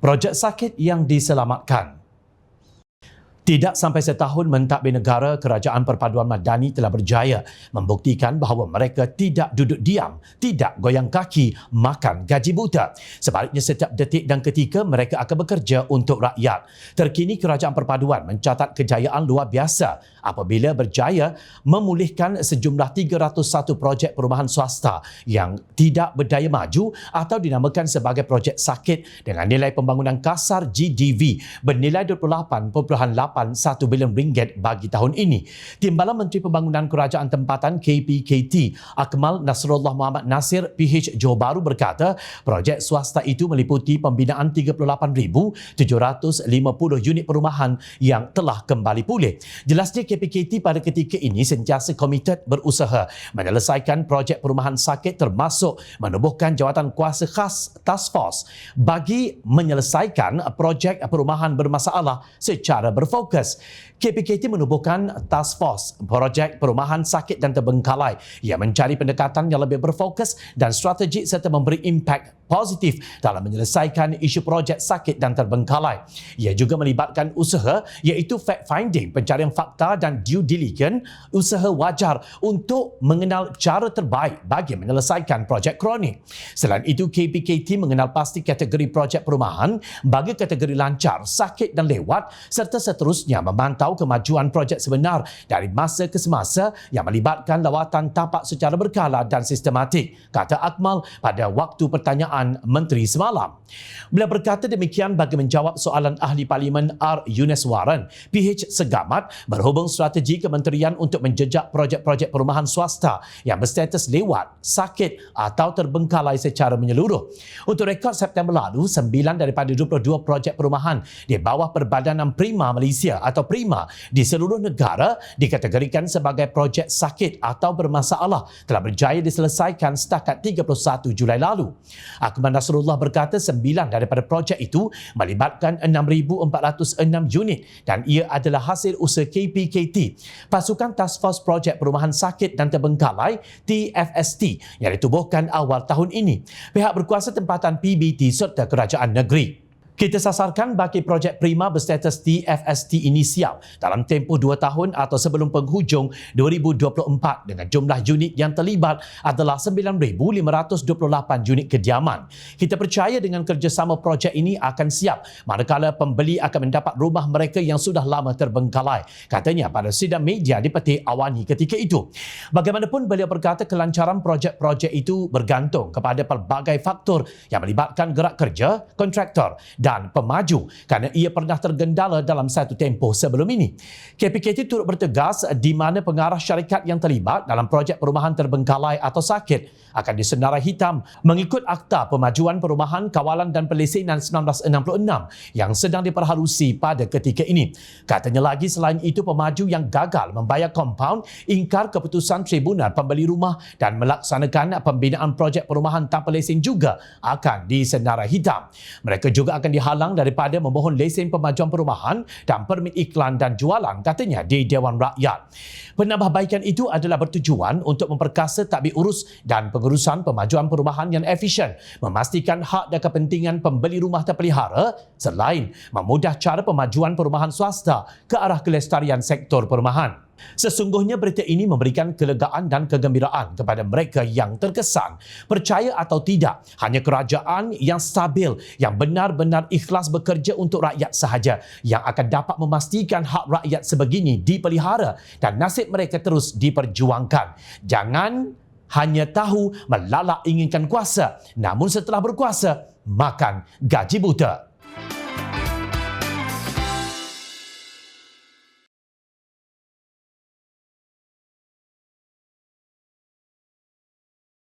Projek sakit yang diselamatkan. Tidak sampai setahun mentadbir negara, Kerajaan Perpaduan Madani telah berjaya membuktikan bahawa mereka tidak duduk diam, tidak goyang kaki, makan gaji buta. Sebaliknya, setiap detik dan ketika mereka akan bekerja untuk rakyat. Terkini, Kerajaan Perpaduan mencatat kejayaan luar biasa apabila berjaya memulihkan sejumlah 301 projek perumahan swasta yang tidak berdaya maju atau dinamakan sebagai projek sakit dengan nilai pembangunan kasar GDV bernilai 28.81 bilion ringgit bagi tahun ini. Timbalan Menteri Pembangunan Kerajaan Tempatan KPKT Akmal Nasrullah Muhammad Nasir PH Johor Bahru berkata, projek swasta itu meliputi pembinaan 38,750 unit perumahan yang telah kembali pulih. Jelasnya KPKT pada ketika ini sentiasa komited berusaha menyelesaikan projek perumahan sakit termasuk menubuhkan jawatan kuasa khas Task Force bagi menyelesaikan projek perumahan bermasalah secara berfokus. KPKT menubuhkan Task Force projek perumahan sakit dan terbengkalai yang mencari pendekatan yang lebih berfokus dan strategik serta memberi impak positif dalam menyelesaikan isu projek sakit dan terbengkalai. Ia juga melibatkan usaha iaitu fact-finding, pencarian fakta dan due diligence, usaha wajar untuk mengenal cara terbaik bagi menyelesaikan projek kronik. Selain itu, KPKT mengenal pasti kategori projek perumahan bagi kategori lancar, sakit dan lewat serta seterusnya memantau kemajuan projek sebenar dari masa ke semasa yang melibatkan lawatan tapak secara berkala dan sistematik, kata Akmal pada waktu pertanyaan Menteri semalam. Beliau berkata demikian bagi menjawab soalan Ahli Parlimen R. Yunis Warren, PH segamat berhubung strategi kementerian untuk menjejak projek-projek perumahan swasta yang berstatus lewat, sakit atau terbengkalai secara menyeluruh. Untuk rekod September lalu, 9 daripada 22 projek perumahan di bawah Perbadanan Prima Malaysia atau Prima di seluruh negara dikategorikan sebagai projek sakit atau bermasalah telah berjaya diselesaikan setakat 31 Julai lalu. Akmal Nasrullah berkata 9 daripada projek itu melibatkan 6,406 unit dan ia adalah hasil usaha KPKT, Pasukan Task Force Projek Perumahan Sakit dan Terbengkalai TFST yang ditubuhkan awal tahun ini. Pihak berkuasa tempatan PBT serta kerajaan negeri. Kita sasarkan bagi projek Prima berstatus TFST inisial dalam tempoh 2 tahun atau sebelum penghujung 2024 dengan jumlah unit yang terlibat adalah 9,528 unit kediaman. Kita percaya dengan kerjasama projek ini akan siap manakala pembeli akan mendapat rumah mereka yang sudah lama terbengkalai, katanya pada sidang media di Peti Awani ketika itu. Bagaimanapun, beliau berkata kelancaran projek-projek itu bergantung kepada pelbagai faktor yang melibatkan gerak kerja, kontraktor dan pemaju kerana ia pernah tergendala dalam satu tempoh sebelum ini. KPKT turut bertegas di mana pengarah syarikat yang terlibat dalam projek perumahan terbengkalai atau sakit akan disenarai hitam mengikut Akta Pemajuan Perumahan Kawalan dan Pelesenan 1966 yang sedang diperhalusi pada ketika ini. Katanya lagi, selain itu pemaju yang gagal membayar kompaun, ingkar keputusan Tribunal Pembeli Rumah dan melaksanakan pembinaan projek perumahan tanpa lesen juga akan disenarai hitam. Mereka juga akan dihalang daripada memohon lesen pemajuan perumahan dan permit iklan dan jualan, katanya di Dewan Rakyat. Penambahbaikan itu adalah bertujuan untuk memperkasa tadbir urus dan pengurusan pemajuan perumahan yang efisien, memastikan hak dan kepentingan pembeli rumah terpelihara selain memudah cara pemajuan perumahan swasta ke arah kelestarian sektor perumahan. Sesungguhnya berita ini memberikan kelegaan dan kegembiraan kepada mereka yang terkesan. Percaya atau tidak, hanya kerajaan yang stabil, yang benar-benar ikhlas bekerja untuk rakyat sahaja yang akan dapat memastikan hak rakyat sebegini dipelihara dan nasib mereka terus diperjuangkan. Jangan hanya tahu melalak inginkan kuasa, namun setelah berkuasa, makan gaji buta.